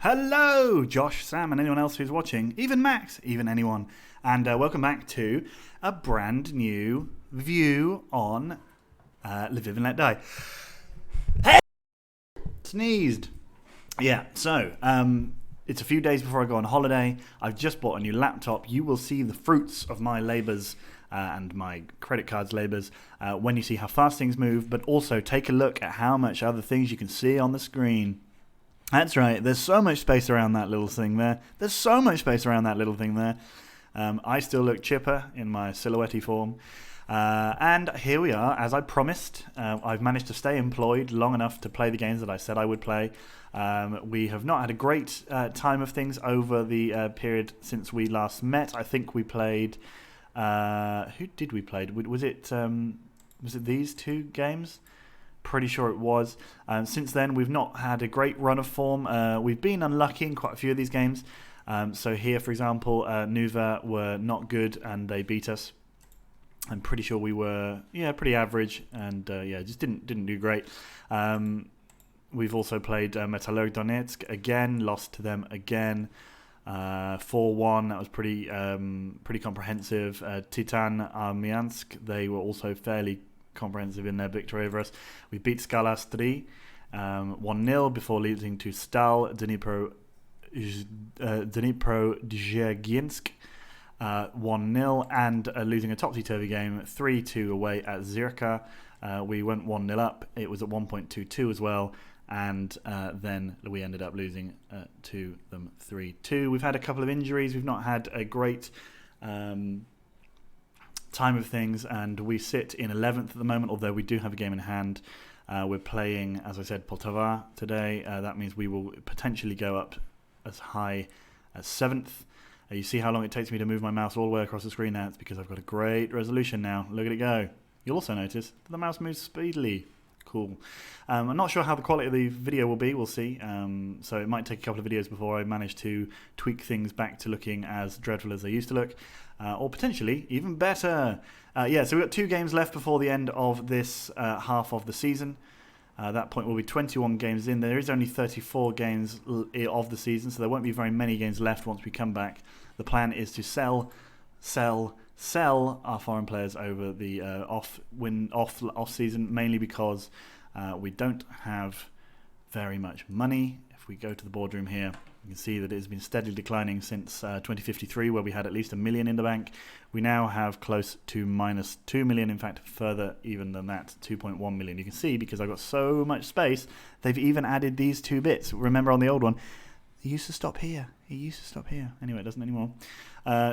Hello, Josh, Sam, and anyone else who's watching, even Max, even anyone. And welcome back to a brand new view on Lviv and Let Die. Sneezed. Yeah, so it's a few days before I go on holiday. I've just bought a new laptop. You will see the fruits of my labours and my credit card's labours when you see how fast things move, but also take a look at how much other things you can see on the screen. That's right, there's so much space around that little thing there. I still look chipper in my silhouette form. And here we are, as I promised. I've managed to stay employed long enough to play the games that I said I would play. We have not had a great time of things over the period since we last met. I think we played... who did we play? Was it these two games? Pretty sure it was. Since then, we've not had a great run of form. We've been unlucky in quite a few of these games. So here, for example, Nuva were not good and they beat us. I'm pretty sure we were, pretty average and just didn't do great. We've also played Metallurg Donetsk again, lost to them again. 4-1. That was pretty comprehensive. Titan Armyansk, they were also fairly comprehensive in their victory over us. We beat Skalastri 1-0 before losing to Stal Dnipro-Dzhiginsk 1-0 and losing a topsy-turvy game 3-2 away at Zirka. We went 1-0 up. It was at 1.22 as well, and then we ended up losing to them 3-2. We've had a couple of injuries. We've not had a great time of things, and we sit in 11th at the moment, although we do have a game in hand. We're playing, as I said, Poltava today. That means we will potentially go up as high as 7th. You see how long it takes me to move my mouse all the way across the screen now? It's because I've got a great resolution now. Look at it go. You'll also notice that the mouse moves speedily. Cool. I'm not sure how the quality of the video will be. We'll see. So it might take a couple of videos before I manage to tweak things back to looking as dreadful as they used to look. Or potentially even better. So we've got 2 games left before the end of this half of the season. At that point we'll be 21 games in. There is only 34 games of the season, so there won't be very many games left once we come back. The plan is to sell our foreign players over the off season, mainly because we don't have very much money. If we go to the boardroom here, you can see that it has been steadily declining since 2053, where we had at least $1 million in the bank. We now have close to minus $2 million, in fact further even than that, 2.1 million. You can see, because I've got so much space, they've even added these 2 bits. Remember on the old one, it used to stop here. Anyway, it doesn't anymore.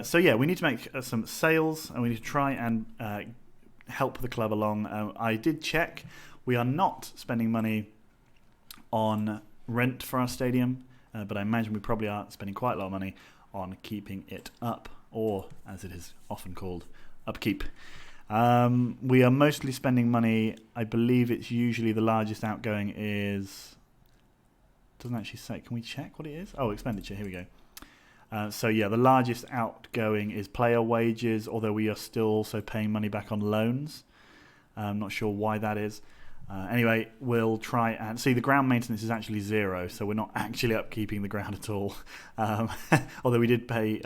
So yeah, we need to make some sales, and we need to try and help the club along. I did check. We are not spending money on rent for our stadium, but I imagine we probably are spending quite a lot of money on keeping it up, or as it is often called, upkeep. We are mostly spending money. I believe it's usually the largest outgoing is... doesn't actually say. Can we check what it is? Oh, expenditure. Here we go. So yeah, the largest outgoing is player wages, although we are still also paying money back on loans. I'm not sure why that is. Anyway, we'll try and see. The ground maintenance is actually 0, so we're not actually upkeeping the ground at all. Although we did pay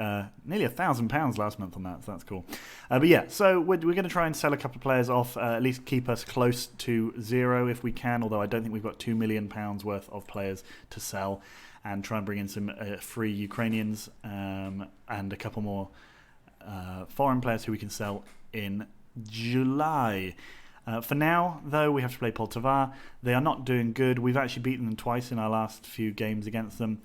nearly £1,000 last month on that, so that's cool. But yeah, so we're going to try and sell a couple of players off, at least keep us close to 0 if we can, although I don't think we've got £2 million worth of players to sell, and try and bring in some free Ukrainians and a couple more foreign players who we can sell in July. For now, though, we have to play Poltava. They are not doing good. We've actually beaten them twice in our last few games against them.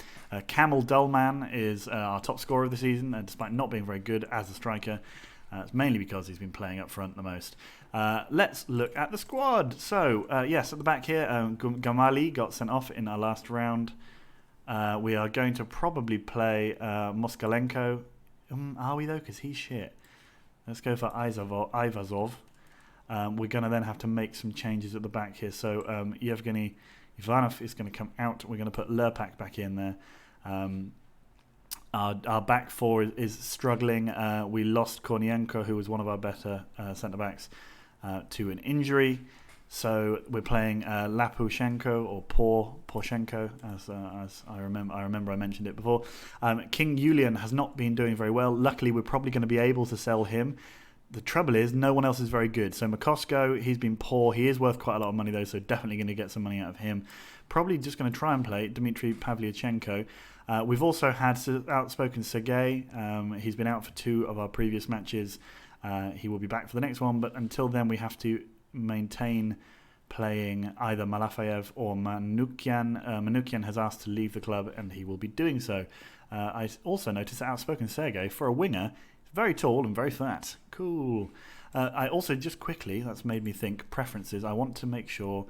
Kamil Dullman is our top scorer of the season, despite not being very good as a striker. It's mainly because he's been playing up front the most. Let's look at the squad. So, yes, at the back here, Gamali got sent off in our last round. We are going to probably play Moskalenko. Are we, though? Because he's shit. Let's go for Ivazov. We're going to then have to make some changes at the back here. So Yevgeny Ivanov is going to come out. We're going to put Lerpak back in there. Our back four is struggling. We lost Kornienko, who was one of our better centre-backs, to an injury. So we're playing Lapushenko or Poroshenko, as I remember I mentioned it before. King Julian has not been doing very well. Luckily, we're probably going to be able to sell him. The trouble is, no one else is very good. So Makosko, he's been poor. He is worth quite a lot of money, though, so definitely going to get some money out of him. Probably just going to try and play Dmitry Pavlyuchenko. We've also had outspoken Sergei. He's been out for 2 of our previous matches. He will be back for the next one, but until then we have to maintain playing either Malafayev or Manukyan. Manukyan has asked to leave the club, and he will be doing so. I also noticed that outspoken Sergei, for a winger, is very tall and very fat. Cool. I also, just quickly, that's made me think, preferences. I want to make sure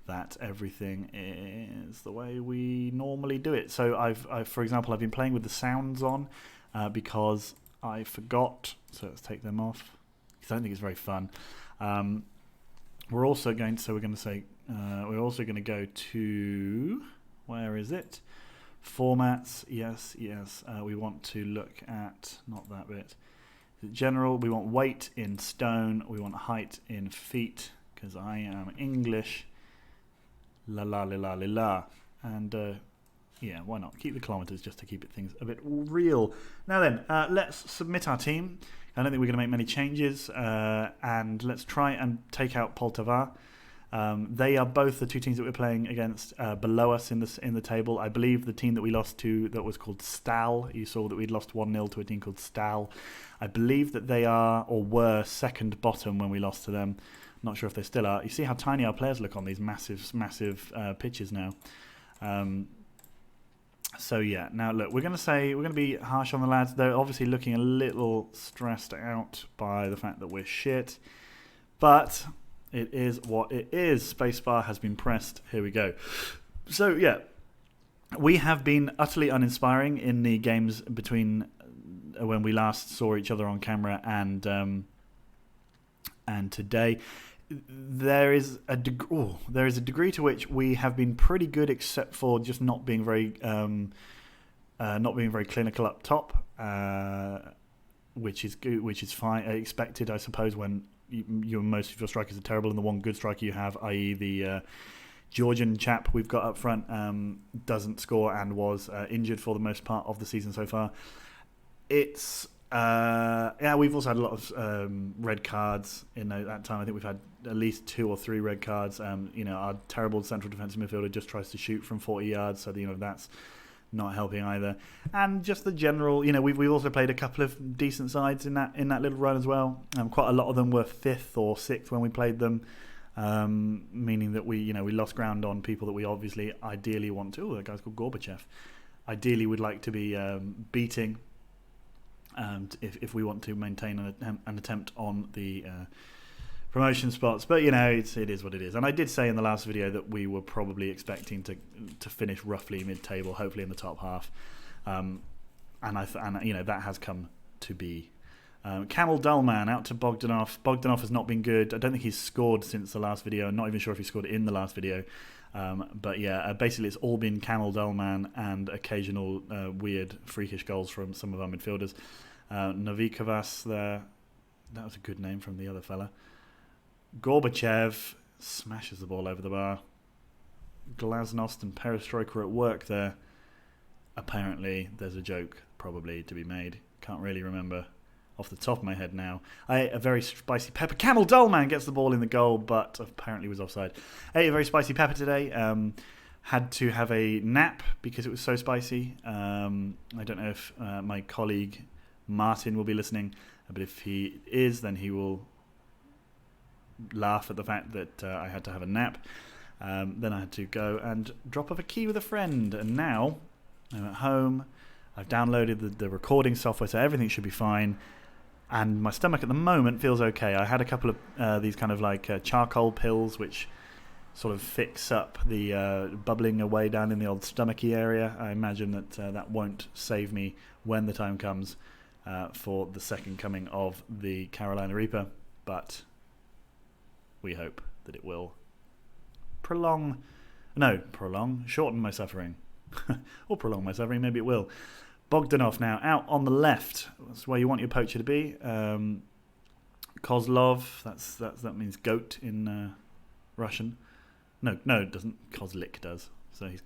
that everything is the way we normally do it. So for example, I've been playing with the sounds on because I forgot. So let's take them off, because I don't think it's very fun. We're also going to go to, where is it? Formats. Yes. We want to look at, not that bit. General. We want weight in stone. We want height in feet, because I am English. La. And yeah, why not? Keep the kilometres just to keep things a bit real. Now then, let's submit our team. I don't think we're going to make many changes, and let's try and take out Poltava. They are both the 2 teams that we're playing against below us in the table. I believe the team that we lost to, that was called Stal. You saw that we'd lost 1-0 to a team called Stal. I believe that they are, or were, second bottom when we lost to them. Not sure if they still are. You see how tiny our players look on these massive pitches now. So yeah, now look, we're going to be harsh on the lads. They're obviously looking a little stressed out by the fact that we're shit, but it is what it is. Spacebar has been pressed. Here we go. So yeah, we have been utterly uninspiring in the games between when we last saw each other on camera and today. There is a degree to which we have been pretty good, except for just not being very clinical up top, which is fine, expected, I suppose, when most of your strikers are terrible, and the one good striker you have, i.e. the Georgian chap we've got up front, doesn't score and was injured for the most part of the season so far. It's we've also had a lot of red cards in that time. I think we've had at least 2 or 3 red cards. Our terrible central defensive midfielder just tries to shoot from 40 yards, so that's not helping either. And just the general, we've also played a couple of decent sides in that little run as well. Quite a lot of them were 5th or 6th when we played them, meaning that we lost ground on people that we obviously ideally want to. That guy's called Gorbachev. Ideally, would like to be beating. If we want to maintain an attempt on the promotion spots, but it is what it is. And I did say in the last video that we were probably expecting to finish roughly mid-table, hopefully in the top half, and that has come to be. Camel Dullman out to Bogdanov. Bogdanov has not been good. I don't think he's scored since the last video. I'm not even sure if he scored in the last video. But yeah, basically it's all been Camel Dullman and occasional weird, freakish goals from some of our midfielders. Novikovas there. That was a good name from the other fella. Gorbachev smashes the ball over the bar. Glasnost and Perestroika are at work there. Apparently there's a joke probably to be made. Can't really remember off the top of my head now. A very spicy pepper. Camel Dullman gets the ball in the goal, but apparently was offside. A very spicy pepper today. Had to have a nap because it was so spicy. I don't know if my colleague Martin will be listening, but if he is, then he will laugh at the fact that I had to have a nap. Then I had to go and drop off a key with a friend, and now I'm at home. I've downloaded the recording software, so everything should be fine. And my stomach at the moment feels okay. I had a couple of these kind of like charcoal pills, which sort of fix up the bubbling away down in the old stomachy area. I imagine that that won't save me when the time comes for the second coming of the Carolina Reaper, but we hope that it will shorten my suffering. Or prolong my suffering, maybe it will. Bogdanov now out on the left. That's where you want your poacher to be. Kozlov, that means goat in Russian. No, it doesn't. Kozlik does. So his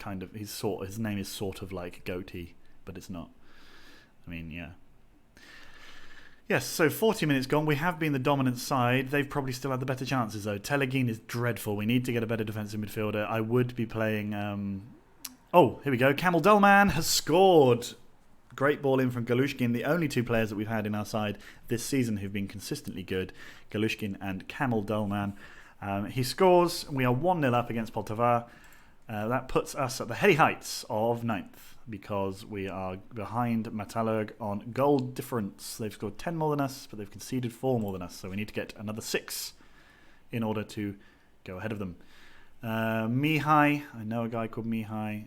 name is sort of like Goatee, but it's not. I mean, yeah. Yes, so 40 minutes gone. We have been the dominant side. They've probably still had the better chances, though. Telegin is dreadful. We need to get a better defensive midfielder. I would be playing... Oh, here we go. Kamil Dolman has scored. Great ball in from Galushkin. The only two players that we've had in our side this season who've been consistently good. Galushkin and Kamil Dolman. He scores. We are 1-0 up against Poltava. That puts us at the heady heights of 9th. Because we are behind Metalurg on goal difference. They've scored 10 more than us, but they've conceded 4 more than us. So we need to get another 6 in order to go ahead of them. Mihai, I know a guy called Mihai.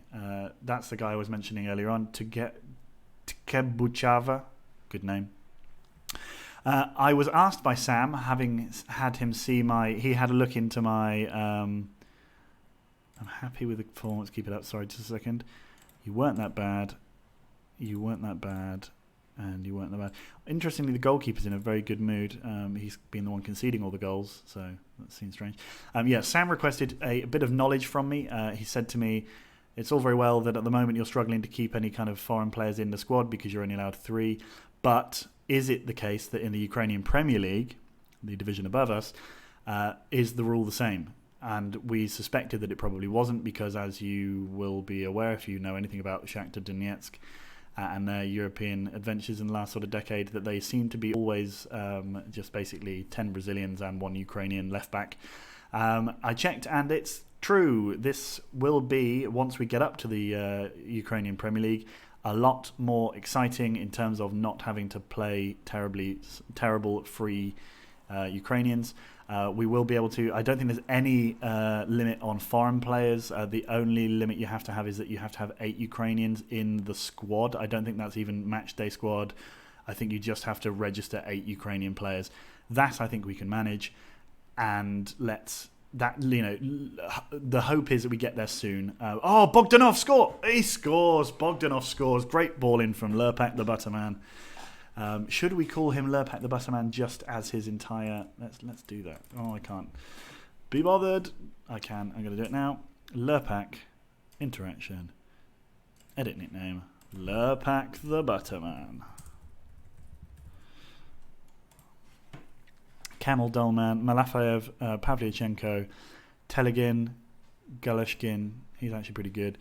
That's the guy I was mentioning earlier on. Tkebuchava, good name. I was asked by Sam, having had him see he had a look into my... I'm happy with the performance. Keep it up. Sorry, just a second. You weren't that bad. You weren't that bad. And you weren't that bad. Interestingly, the goalkeeper's in a very good mood. He's been the one conceding all the goals, so that seems strange. Sam requested a bit of knowledge from me. He said to me, it's all very well that at the moment you're struggling to keep any kind of foreign players in the squad because you're only allowed 3. But is it the case that in the Ukrainian Premier League, the division above us, is the rule the same? And we suspected that it probably wasn't because, as you will be aware if you know anything about Shakhtar Donetsk and their European adventures in the last sort of decade, that they seem to be always just basically 10 Brazilians and 1 Ukrainian left-back. I checked and it's true. This will be, once we get up to the Ukrainian Premier League, a lot more exciting in terms of not having to play terrible free Ukrainians. We will be able to... I don't think there's any limit on foreign players. The only limit you have to have is that you have to have 8 Ukrainians in the squad. I don't think that's even match day squad. I think you just have to register 8 Ukrainian players. That I think we can manage. And the hope is that we get there soon. Bogdanov score! He scores! Bogdanov scores. Great ball in from Lurpak the Butterman. Should we call him Lurpak the Butterman just as his entire... Let's do that. Oh, I can't be bothered. I can. I'm going to do it now. Lurpak, interaction, edit nickname, Lurpak the Butterman. Kamil Dolman, Malafayev, Pavlyuchenko, Telegin, Galushkin. He's actually pretty good.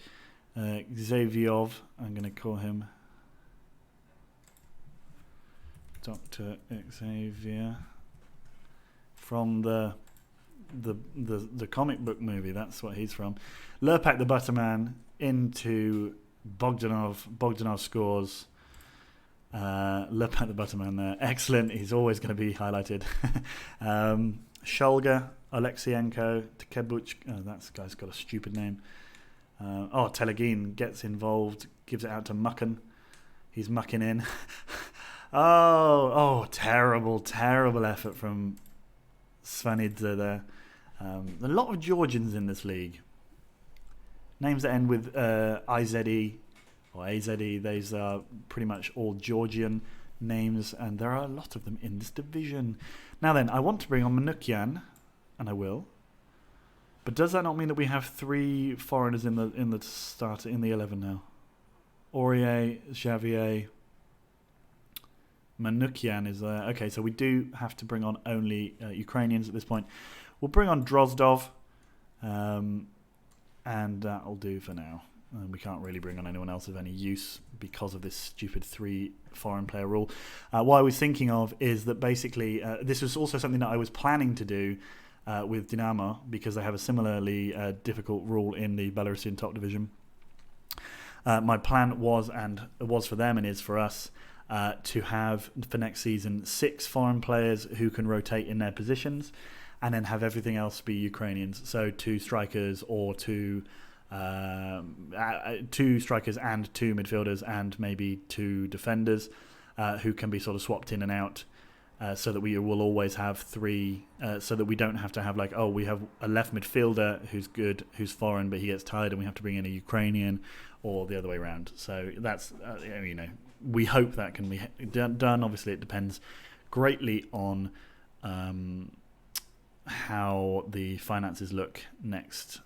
Xaviov, I'm going to call him Dr. Xavier from the comic book movie. That's what he's from. Lurpak the Butterman into Bogdanov. Bogdanov scores. Lurpak the Butterman there. Excellent. He's always going to be highlighted. Shulga, Alexienko, Tkebuch. That guy's got a stupid name. Telegin gets involved, gives it out to Mucken. He's mucking in. Terrible effort from Svanidze there. A lot of Georgians in this league. Names that end with IZE or AZE, those are pretty much all Georgian names, and there are a lot of them in this division. Now then, I want to bring on Manukyan, and I will. But does that not mean that we have 3 foreigners in the start in the 11 now? Aurier, Javier, Manukyan is there. Okay, so we do have to bring on only Ukrainians at this point. We'll bring on Drozdov, and that'll do for now. We can't really bring on anyone else of any use because of this stupid 3 foreign player rule. What I was thinking of is that basically this was also something that I was planning to do with Dynamo because they have a similarly difficult rule in the Belarusian top division. My plan was for them and is for us to have for next season 6 foreign players who can rotate in their positions, and then have everything else be Ukrainians. So 2 strikers or 2 strikers and 2 midfielders and maybe 2 defenders who can be sort of swapped in and out, so that we will always have 3, so that we don't have to have we have a left midfielder who's good, who's foreign, but he gets tired and we have to bring in a Ukrainian, or the other way around. So that's we hope that can be done. Obviously, it depends greatly on how the finances look next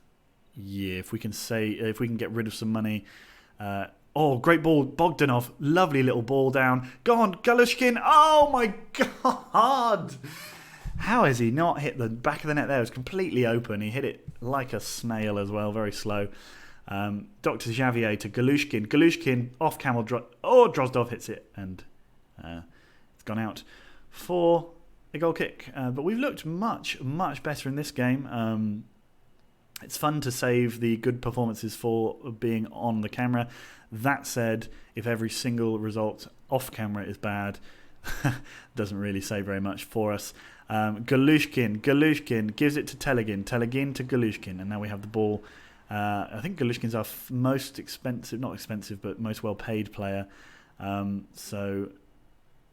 year. If we can get rid of some money. Great ball, Bogdanov, lovely little ball down. Go on, Galushkin. Oh my God! How has he not hit the back of the net there? It was completely open. He hit it like a snail as well, very slow. Dr. Xavier to Galushkin. Galushkin off camel. Drozdov hits it, and it's gone out for a goal kick. But we've looked much, much better in this game. It's fun to save the good performances for being on the camera. That said, if every single result off camera is bad, doesn't really say very much for us. Galushkin gives it to Telegin to Galushkin, and now we have the ball. I think Galushkin's our most expensive, not expensive, but most well-paid player. So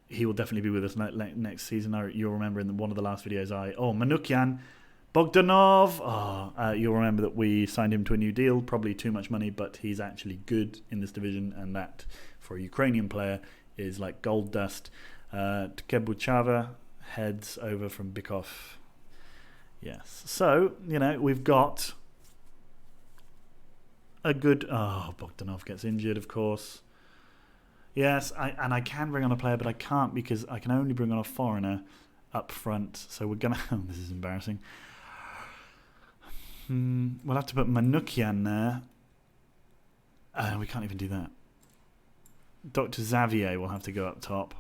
he will definitely be with us next season. You'll remember in one of the last videos, Manukyan, Bogdanov. You'll remember that we signed him to a new deal, probably too much money, but he's actually good in this division, and that for a Ukrainian player is like gold dust. Tkebuchava heads over from Bykov. Yes. So, we've got a good... Bogdanov gets injured, of course. Yes, I can bring on a player, but I can't because I can only bring on a foreigner up front. So we're going to... this is embarrassing. We'll have to put Manukyan there. We can't even do that. Dr. Xavier will have to go up top.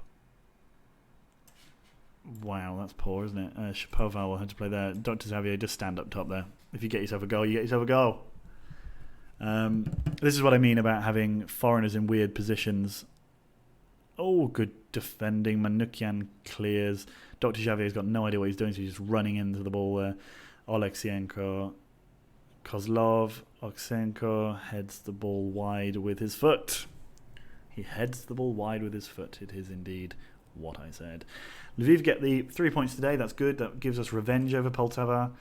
Wow, that's poor, isn't it? Shapoval will have to play there. Dr. Xavier, just stand up top there. If you get yourself a goal, you get yourself a goal. This is what I mean about having foreigners in weird positions. Oh, good defending. Manukyan clears. Dr. Xavier's got no idea what he's doing, so he's just running into the ball there. Oleksienko. Kozlov. Oleksienko heads the ball wide with his foot. He heads the ball wide with his foot. It is indeed what I said. Lviv get the 3 points today. That's good. That gives us revenge over Poltava,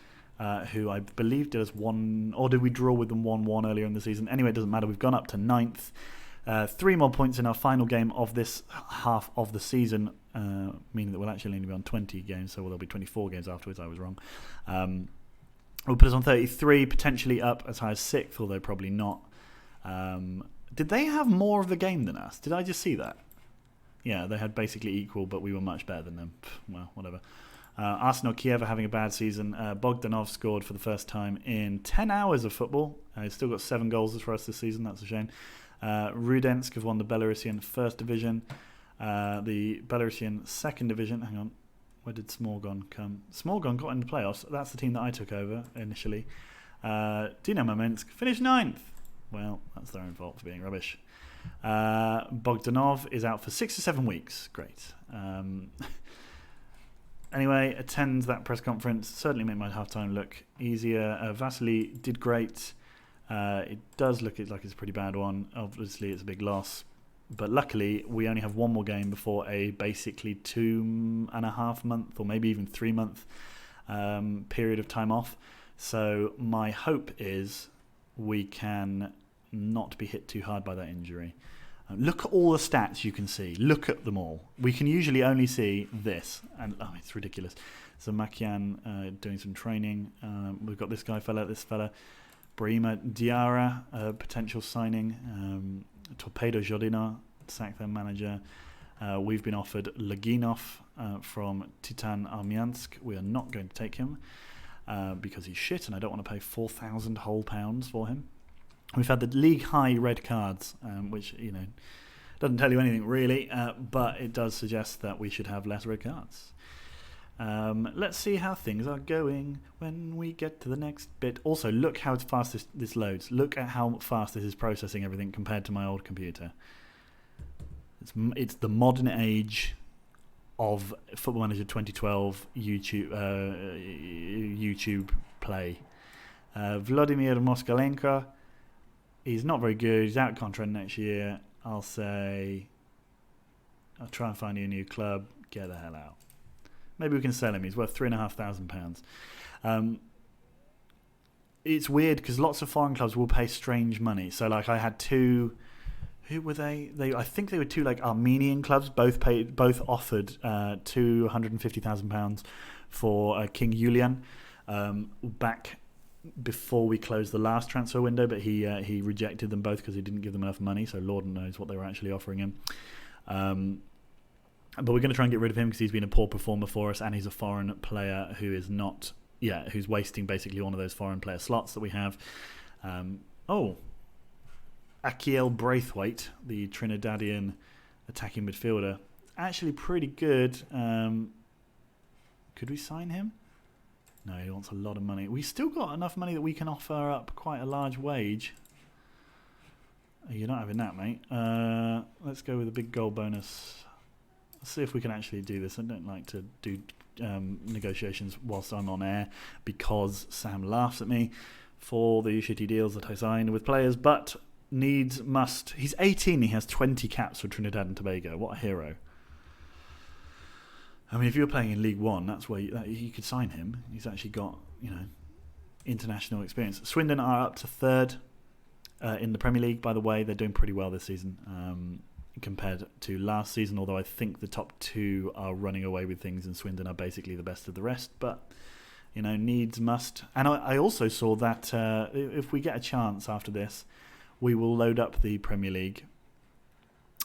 who I believe did us 1... Or did we draw with them 1-1 earlier in the season? Anyway, it doesn't matter. We've gone up to 9th. 3 more points in our final game of this half of the season, meaning that we'll actually only be on 20 games, so there'll be 24 games afterwards. I was wrong. Will put us on 33, potentially up as high as 6th, although probably not. Did they have more of the game than us? Did I just see that? Yeah, they had basically equal, but we were much better than them. Well, whatever. Arsenal Kiev are having a bad season. Bogdanov scored for the first time in 10 hours of football. He's still got 7 goals for us this season. That's a shame. Rudensk have won the Belarusian First Division. The Belarusian Second Division. Hang on. Where did Smorgon come? Smorgon got into the playoffs. That's the team that I took over initially. Dinamo Minsk finished 9th. Well, that's their own fault for being rubbish. Bogdanov is out for 6 to 7 weeks. Great. Anyway, attend that press conference. Certainly made my halftime look easier. Vasily did great. It does look like it's a pretty bad one. Obviously, it's a big loss. But luckily, we only have one more game before a basically 2.5 month or maybe even 3 month period of time off. So my hope is we can not be hit too hard by that injury. Look at all the stats you can see. Look at them all. We can usually only see this, and it's ridiculous. So Makian doing some training. We've got this fella, Brahima Diarra, potential signing. Torpedo Jodina, sacked their manager. We've been offered Laginov from Titan Armyansk. We are not going to take him because he's shit, and I don't want to pay 4,000 whole pounds for him. We've had the league high red cards, which doesn't tell you anything really, but it does suggest that we should have less red cards. Let's see how things are going when we get to the next bit. Also, look how fast this loads. Look at how fast this is processing everything compared to my old computer. It's the modern age of Football Manager 2012 YouTube play. Vladimir Moskalenko, he's not very good. He's out of contract next year. I'll say, I'll try and find you a new club. Get the hell out. Maybe we can sell him. He's worth £3,500. It's weird because lots of foreign clubs will pay strange money. So, like, I had two Who were they? I think they were two like Armenian clubs. Both offered £250,000 for King Julian back before we closed the last transfer window, but he rejected them both because he didn't give them enough money. So Lord knows what they were actually offering him. But we're going to try and get rid of him because he's been a poor performer for us, and he's a foreign player who is not, who's wasting basically one of those foreign player slots that we have. Akiel Braithwaite, the Trinidadian attacking midfielder, actually pretty good. Could we sign him? No, he wants a lot of money. We still got enough money that we can offer up quite a large wage. You're not having that, mate. Let's go with a big goal bonus. Let's see if we can actually do this. I don't like to do negotiations whilst I'm on air because Sam laughs at me for the shitty deals that I signed with players, but needs must. He's 18. He has 20 caps for Trinidad and Tobago. What a hero. I mean, if you were playing in League One, that's where you could sign him. He's actually got, international experience. Swindon are up to third in the Premier League, by the way. They're doing pretty well this season compared to last season, although I think the top two are running away with things and Swindon are basically the best of the rest. But, needs must. And I also saw that if we get a chance after this, we will load up the Premier League.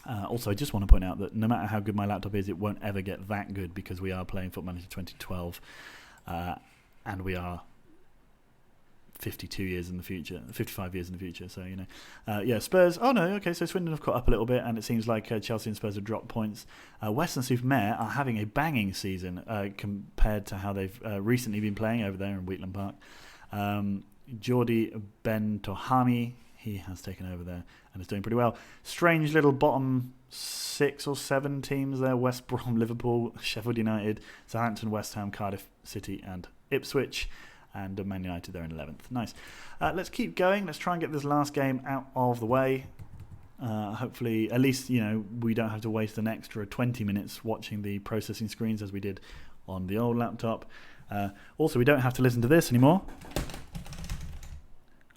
Also, I just want to point out that no matter how good my laptop is, it won't ever get that good because we are playing Football Manager 2012 and we are 52 years in the future, 55 years in the future. So, Spurs. Oh, no, okay, so Swindon have caught up a little bit and it seems like Chelsea and Spurs have dropped points. Western-super-Mare are having a banging season compared to how they've recently been playing over there in Wheatland Park. Jordi Bentohami, he has taken over there and is doing pretty well. Strange little bottom 6 or 7 teams there. West Brom, Liverpool, Sheffield United, Southampton, West Ham, Cardiff City and Ipswich. And Man United there in 11th. Nice. Let's keep going. Let's try and get this last game out of the way. Hopefully, at least, we don't have to waste an extra 20 minutes watching the processing screens as we did on the old laptop. Also, we don't have to listen to this anymore.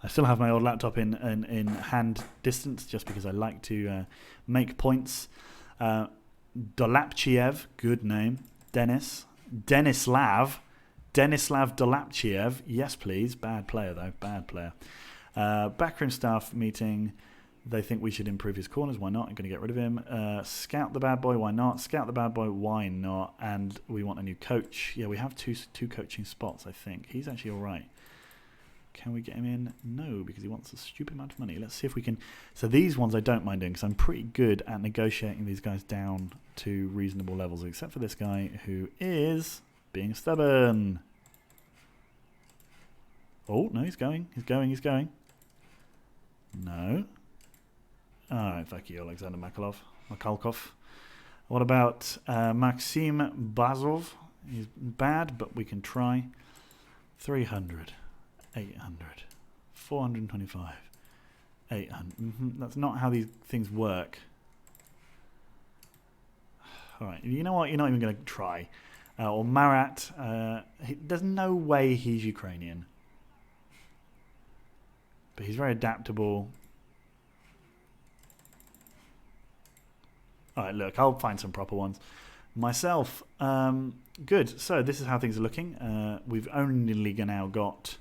I still have my old laptop in hand distance just because I like to make points. Dolapchiev, good name. Denislav Dolapchiev, yes please. Bad player though, bad player. Backroom staff meeting. They think we should improve his corners. Why not? I'm going to get rid of him. Scout the bad boy. Why not? Scout the bad boy. Why not? And we want a new coach. Yeah, we have two coaching spots, I think. He's actually all right. Can we get him in? No, because he wants a stupid amount of money. Let's see if we can. So these ones I don't mind doing because I'm pretty good at negotiating these guys down to reasonable levels, except for this guy who is being stubborn. Oh, no, he's going. No. All right, fuck you, Alexander Makalkov. What about Maxim Bazov? He's bad, but we can try. 300. 800, 425, 800. That's not how these things work. All right, you know what? You're not even going to try. Or Marat. There's no way he's Ukrainian. But he's very adaptable. All right, look, I'll find some proper ones. Myself, good. So this is how things are looking. We've only now got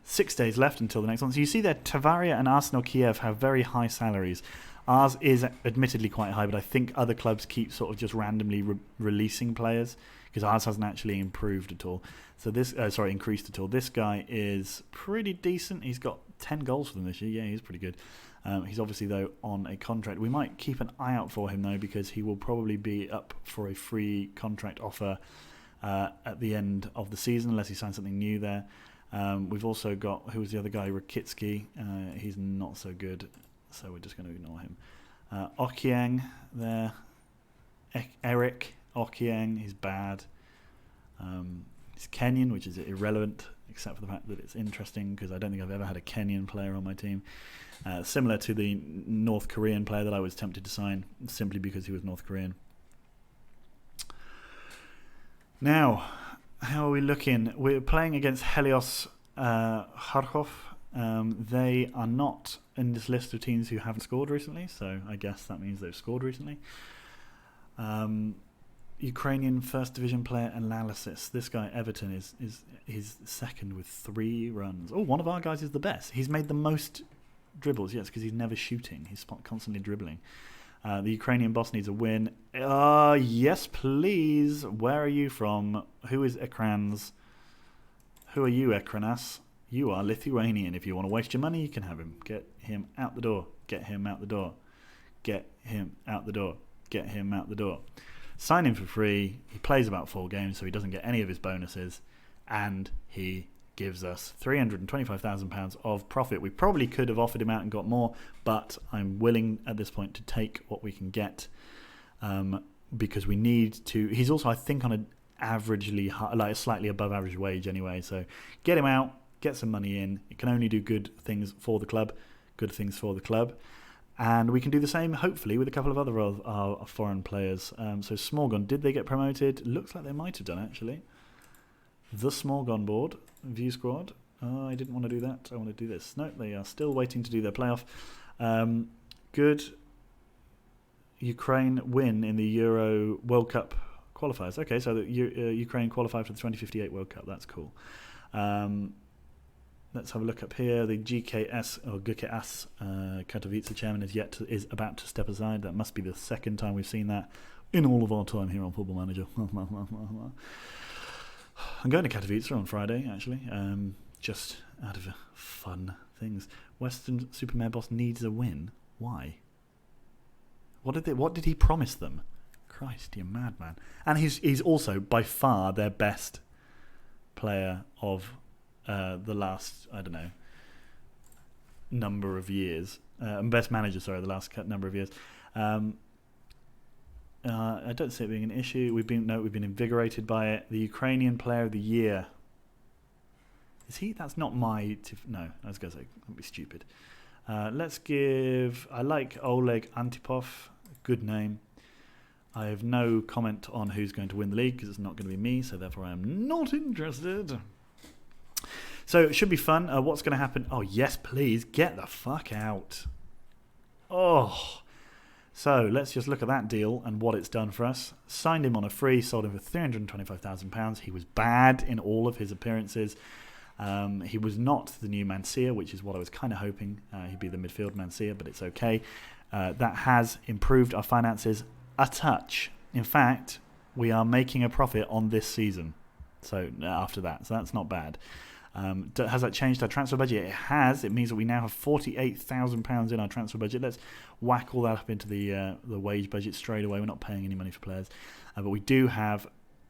6 days left until the next one. So you see that Tavaria and Arsenal Kiev have very high salaries. Ours is admittedly quite high, but I think other clubs keep sort of just randomly releasing players because ours hasn't actually improved at all. So this, increased at all. This guy is pretty decent. He's got 10 goals for them this year. Yeah, he's pretty good. He's obviously, though, on a contract. We might keep an eye out for him, though, because he will probably be up for a free contract offer at the end of the season, unless he signs something new there. We've also got, who was the other guy, Rakitsky. He's not so good, so we're just going to ignore him. Okiang there. Eric Okiang, he's bad. He's Kenyan, which is irrelevant, except for the fact that it's interesting, because I don't think I've ever had a Kenyan player on my team. Similar to the North Korean player that I was tempted to sign, simply because he was North Korean. Now, how are we looking? We're playing against Helios Kharkov. They are not in this list of teams who haven't scored recently, so I guess that means they've scored recently. Ukrainian first division player analysis. This guy Everton is second with 3 runs. Oh, one of our guys is the best. He's made the most dribbles, yes, because he's never shooting. He's constantly dribbling. The Ukrainian boss needs a win. Yes, please. Where are you from? Who is Ekrans? Who are you, Ekranas? You are Lithuanian. If you want to waste your money, you can have him. Get him out the door. Get him out the door. Get him out the door. Get him out the door. Sign him for free. He plays about 4 games, so he doesn't get any of his bonuses. And he gives us £325,000 of profit. We probably could have offered him out and got more, but I'm willing at this point to take what we can get because we need to. He's also, I think, on an averagely high, like a slightly above average wage anyway. So get him out, get some money in. It can only do good things for the club. Good things for the club. And we can do the same, hopefully, with a couple of other of our foreign players. So Smorgon, did they get promoted? Looks like they might have done, actually. The Smorgon board, view squad. Oh, I didn't want to do that. I want to do this. No, they are still waiting to do their playoff. Good Ukraine win in the Euro World Cup qualifiers. Okay, so the Ukraine qualified for the 2058 World Cup. That's cool. Let's have a look up here. The GKS or GKS Katowice chairman is about to step aside. That must be the second time we've seen that in all of our time here on Football Manager. I'm going to Katowice on Friday, actually, just out of fun things. Western Supermare boss needs a win. Why? What did he promise them? Christ, you madman! And he's also by far their best player of the last, I don't know, number of years. Best manager, sorry, the last number of years. I don't see it being an issue. We've been invigorated by it. The Ukrainian Player of the Year. Is he? That's not my. No, I was going to say that'd be stupid. Let's give. I like Oleg Antipov. Good name. I have no comment on who's going to win the league because it's not going to be me. So therefore, I am not interested. So it should be fun. What's going to happen? Oh yes, please get the fuck out. Oh. So let's just look at that deal and what it's done for us. Signed him on a free, sold him for £325,000. He was bad in all of his appearances. He was not the new Mancia, which is what I was kind of hoping. He'd be the midfield Mancia, but it's okay. That has improved our finances a touch. In fact, we are making a profit on this season. So after that, so that's not bad. Has that changed our transfer budget? It has. It means that we now have £48,000 in our transfer budget. Let's whack all that up into the wage budget straight away. We're not paying any money for players, but we do have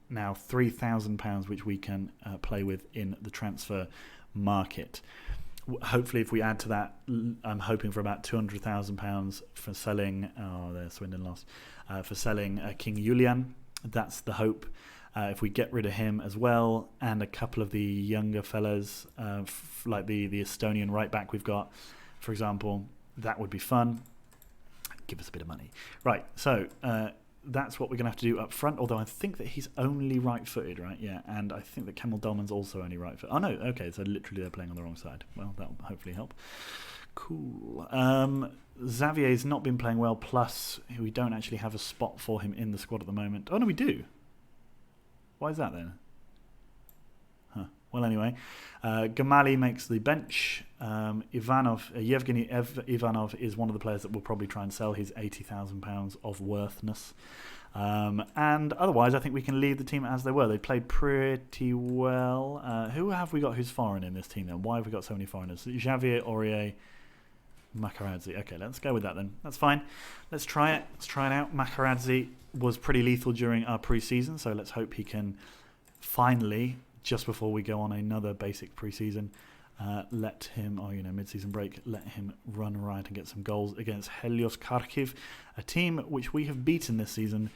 now £3,000 which we can play with in the transfer market. Hopefully, if we add to that, I'm hoping for about £200,000 for selling. Oh, there's Swindon lost for selling King Julian. That's the hope. If we get rid of him as well, and a couple of the younger fellas, like the Estonian right back we've got, for example, that would be fun. Give us a bit of money. Right, so that's what we're going to have to do up front, although I think that he's only right-footed, right? Yeah, and I think that Kamil Dolman's also only right-footed. Oh, no, okay, so literally they're playing on the wrong side. Well, that'll hopefully help. Cool. Xavier's not been playing well, plus we don't actually have a spot for him in the squad at the moment. Oh, no, we do. Why is that then? Huh. Well, anyway, Gamali makes the bench. Yevgeny Ivanov is one of the players that will probably try and sell his £80,000 of worthness. And otherwise, I think we can leave the team as they were. They played pretty well. Who have we got who's foreign in this team then? Why have we got so many foreigners? Javier, Aurier, Makaradze. Okay, let's go with that then. That's fine. Let's try it. Let's try it out. Makaradze was pretty lethal during our pre-season, so let's hope he can finally, just before we go on another basic pre-season, let him, mid-season break, let him run around and get some goals against Helios Kharkiv, a team which we have beaten this season.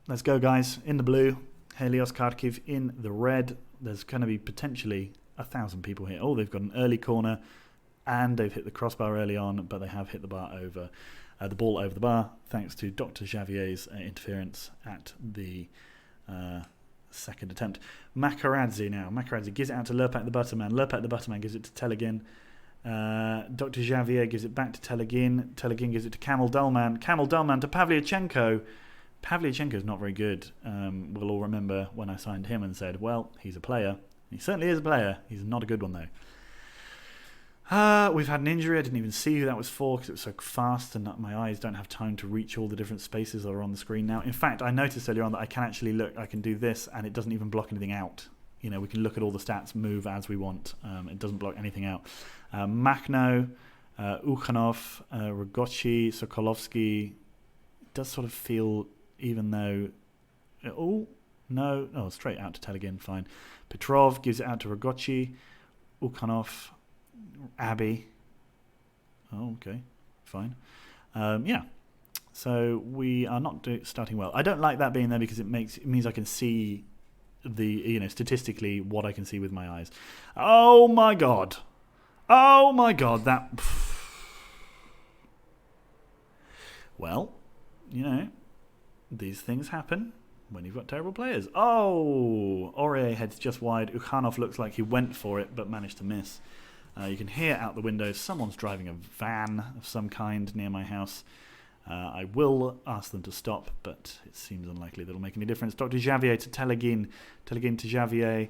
Let's go, guys. In the blue, Helios Kharkiv in the red. There's going to be potentially 1,000 people here. Oh, they've got an early corner, and they've hit the crossbar early on, but they have hit the ball over the bar, thanks to Dr. Javier's interference at the second attempt. Makaradze now. Makaradze gives it out to Lurpak the Butterman. Lurpak the Butterman gives it to Telegin. Dr. Javier gives it back to Telegin. Telegin gives it to Camel Dullman. Camel Dullman to Pavlyuchenko. Pavlyuchenko is not very good. We'll all remember when I signed him and said, well, he's a player. He certainly is a player. He's not a good one, though. We've had an injury. I didn't even see who that was for because it was so fast and my eyes don't have time to reach all the different spaces that are on the screen now. In fact, I noticed earlier on that I can actually look, I can do this and it doesn't even block anything out. You know, we can look at all the stats, move as we want. It doesn't block anything out. Makhno, Ukhanov, Rogochi, Sokolovsky. It does sort of feel, even though... straight out to Telegin, fine. Petrov gives it out to Rogochi, Ukhanov, Abbey. Oh, okay, fine. So we are not starting well. I don't like that being there because it means I can see statistically what I can see with my eyes. Oh my god, that. Well, these things happen when you've got terrible players. Oh, Aurier heads just wide. Ukhanov looks like he went for it but managed to miss. You can hear out the window someone's driving a van of some kind near my house. I will ask them to stop, but it seems unlikely that'll make any difference. Dr. Javier to Telegin. Telegin to Javier.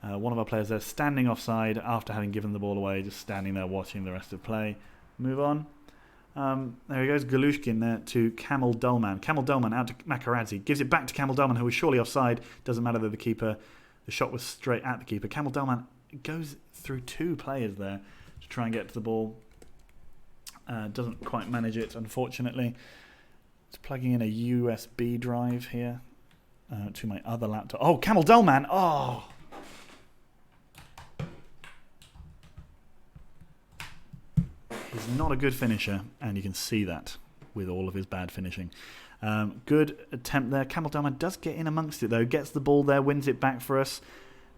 One of our players there standing offside after having given the ball away, just standing there watching the rest of play. Move on. There he goes, Galushkin there to Camel Dullman. Camel Dullman out to Makaradze. Gives it back to Camel Dullman, who was surely offside. Doesn't matter that the shot was straight at the keeper. Camel Dullman goes through two players there to try and get to the ball. Doesn't quite manage it, unfortunately. It's plugging in a USB drive here to my other laptop. Oh, Camel Dullman! Oh! He's not a good finisher, and you can see that with all of his bad finishing. Good attempt there. Camel Dullman does get in amongst it, though. Gets the ball there, wins it back for us.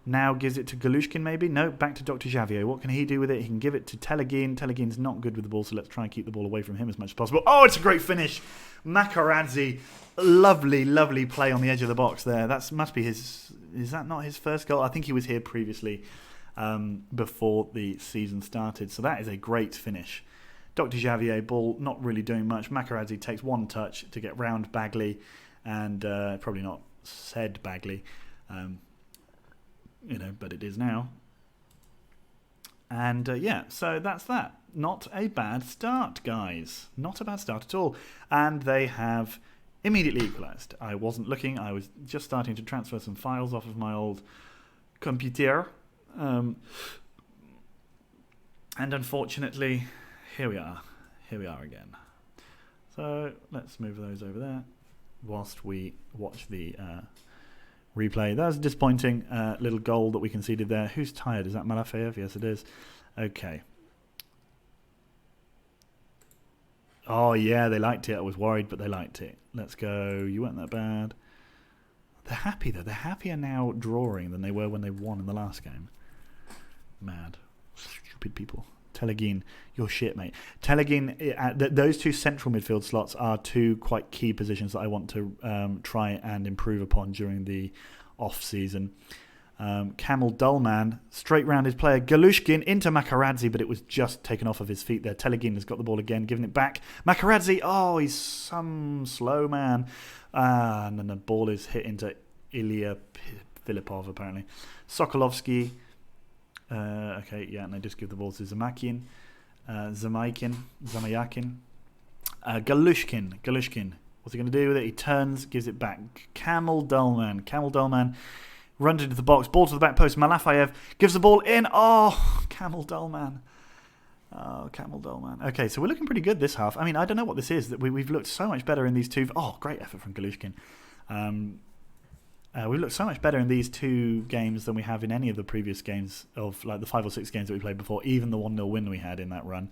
Now gives it to Galushkin, maybe? No, back to Dr. Javier. What can he do with it? He can give it to Telegin. Telegin's not good with the ball, so let's try and keep the ball away from him as much as possible. Oh, it's a great finish. Makaradze. Lovely, lovely play on the edge of the box there. That must be his... Is that not his first goal? I think he was here previously before the season started. So that is a great finish. Dr. Javier, ball not really doing much. Makaradze takes one touch to get round Bagley. And probably not said Bagley. But it is now. And so that's that. Not a bad start, guys. Not a bad start at all. And they have immediately equalised. I wasn't looking. I was just starting to transfer some files off of my old computer. And unfortunately, here we are. Here we are again. So let's move those over there whilst we watch the... replay. That was a disappointing little goal that we conceded there. Who's tired? Is that Malafeyev? Yes, it is. Okay. Oh, yeah, they liked it. I was worried, but they liked it. Let's go. You weren't that bad. They're happy, though. They're happier now drawing than they were when they won in the last game. Mad. Stupid people. Telegin, you're shit, mate. Telegin, those two central midfield slots are two quite key positions that I want to try and improve upon during the off-season. Camel Dullman, straight-rounded player. Galushkin into Makaradze, but it was just taken off of his feet there. Telegin has got the ball again, giving it back. Makaradze, oh, he's some slow man. And then the ball is hit into Ilya Filipov, apparently. Sokolovsky. Okay, yeah, and they just give the ball to Zamayakin. Galushkin. What's he going to do with it? He turns, gives it back. Camel Dullman runs into the box. Ball to the back post. Malafeyev gives the ball in. Oh, Camel Dullman. Okay, so we're looking pretty good this half. I mean, I don't know what this is. That we've looked so much better in these two. Oh, great effort from Galushkin. We've looked so much better in these two games than we have in any of the previous games of like the 5 or 6 games that we played before, even the 1-0 win we had in that run.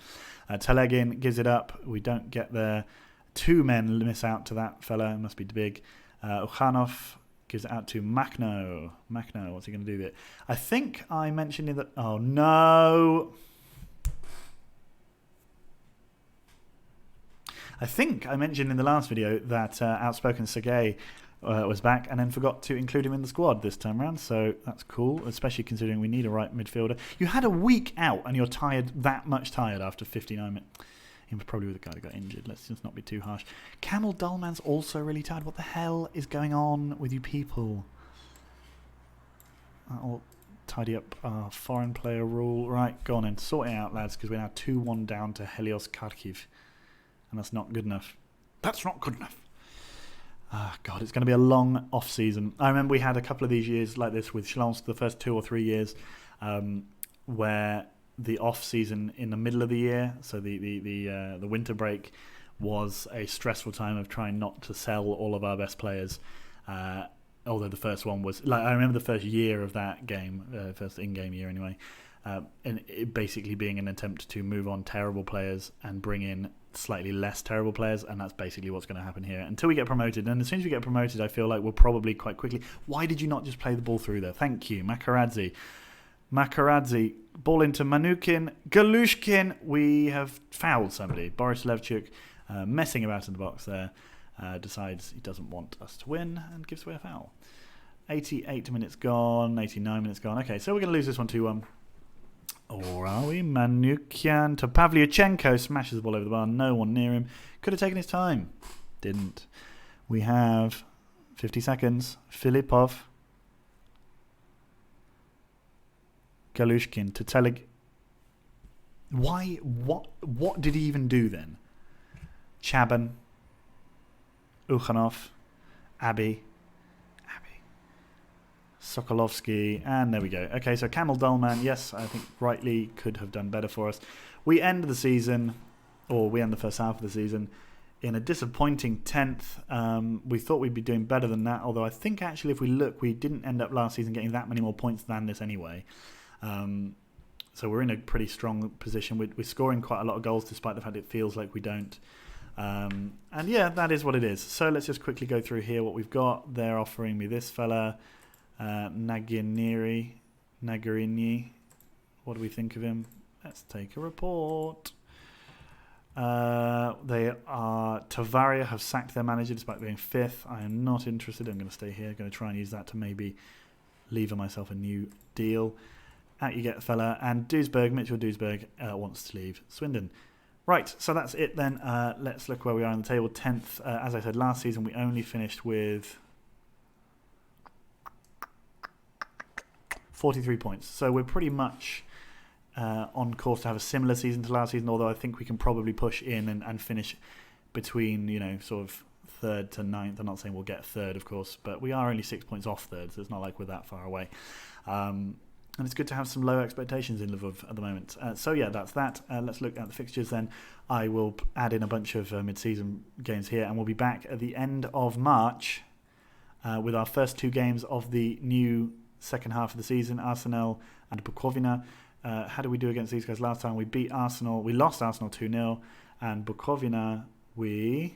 Telegin gives it up. We don't get there. 2 men miss out to that fella. It must be big. Ukhanov gives it out to Makhno. What's he going to do with it? I think I mentioned in that... Oh, no! I think I mentioned in the last video that Outspoken Sergei was back, and then forgot to include him in the squad this time around. So that's cool, especially considering we need a right midfielder. You had a week out, and you're tired, that much tired after 59 minutes. He was probably with the guy that got injured. Let's just not be too harsh. Camel Dullman's also really tired. What the hell is going on with you people? I'll tidy up our foreign player rule. Right, go on and sort it out, lads, because we're now 2-1 down to Helios Kharkiv. And that's not good enough. That's not good enough. Ah, God, it's going to be a long off-season. I remember we had a couple of these years like this with Shlonsk, the first 2 or 3 years, where the off-season in the middle of the year, so the winter break, was a stressful time of trying not to sell all of our best players. Although the first one was, like, I remember the first year of that game, first in-game year anyway, and it basically being an attempt to move on terrible players and bring in slightly less terrible players, and that's basically what's going to happen here until we get promoted. And as soon as we get promoted, I feel like we'll probably quite quickly. Why did you not just play the ball through there? Thank you, Makaradze, ball into Manukin, Galushkin. We have fouled somebody. Boris Levchuk, messing about in the box there, decides he doesn't want us to win and gives away a foul. 88 minutes gone, 89 minutes gone. Okay, so we're going to lose this one 2-1. Or are we? Manukian to Pavlyuchenko, smashes the ball over the bar. No one near him. Could have taken his time. Didn't. We have 50 seconds. Filipov. Galushkin to Telig. Why? What did he even do then? Chaban. Ukhanov. Abbey. Sokolovsky, and there we go. Okay, so Camel Dullman, yes, I think rightly could have done better for us. We end the season, or we end the first half of the season, in a disappointing 10th. We thought we'd be doing better than that, although I think actually if we look, we didn't end up last season getting that many more points than this anyway. So we're in a pretty strong position. We're scoring quite a lot of goals despite the fact it feels like we don't. And yeah, that is what it is. So let's just quickly go through here what we've got. They're offering me this fella. Nagarini. What do we think of him? Let's take a report. They are Tavaria have sacked their manager despite being 5th. I am not interested. I'm going to stay here. I'm going to try and use that to maybe lever myself a new deal. Out you get, fella. And Mitchell Duisberg wants to leave Swindon. Right, so that's it then. Let's look where we are on the table. 10th. As I said, last season we only finished with 43 points. So we're pretty much on course to have a similar season to last season, although I think we can probably push in and finish between, sort of 3rd to 9th. I'm not saying we'll get 3rd, of course, but we are only 6 points off 3rd, so it's not like we're that far away. And it's good to have some low expectations in Lviv at the moment. So yeah, that's that. Let's look at the fixtures then. I will add in a bunch of mid-season games here, and we'll be back at the end of March with our first 2 games of the new second half of the season, Arsenal and Bukovina. How did we do against these guys last time? We beat Arsenal. We lost Arsenal 2-0, and Bukovina, we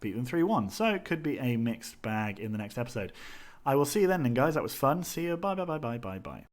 beat them 3-1. So it could be a mixed bag in the next episode. I will see you then, guys. That was fun. See you. Bye.